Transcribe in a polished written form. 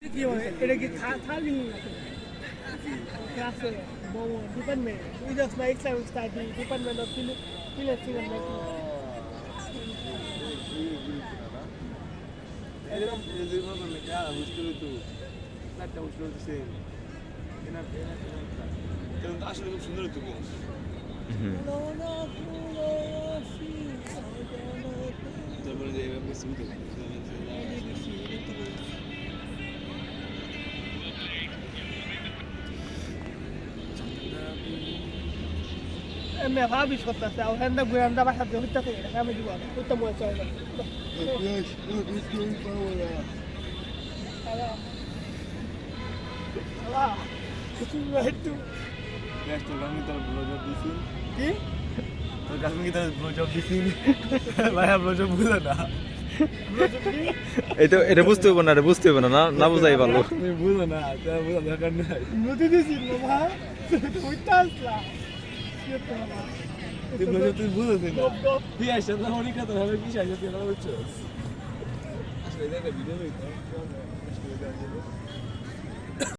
কি হয় এটা কি থালি ক্লাসে বড় department we just make some study department of financing and making এরকম এরকম মানে কি আর মুশকিল তো একটা মুশকিল হচ্ছে এনা কারণ আসলে খুব সুন্দর তো তারপরে যে এভাবে শুনতে এমনি ভাবিস করতেছে আর হ্যান্ডা গুয়ান্দা বাসাতে হইতাছে এটা আমি দিব উত্তম হয়ে চলে তোর গান তোর ব্লজব দিছি কি তোর গান কি তোর ব্লজব দিছি ভাই ব্লজব বুঝলা না এটা বুঝতে হবে না, বুঝতে হবে না, না বুঝাই ভালো। তুমি বুঝো না তা বুঝা দরকার নাই নদী দিছি বাবা হইতাছলা তুই ব্লজব তুই বুঝো না তুই আসছ না অনেক কথা হবে কি আসছ তুই না বুঝছো আসলে এটা ভিডিও হইতো আসলে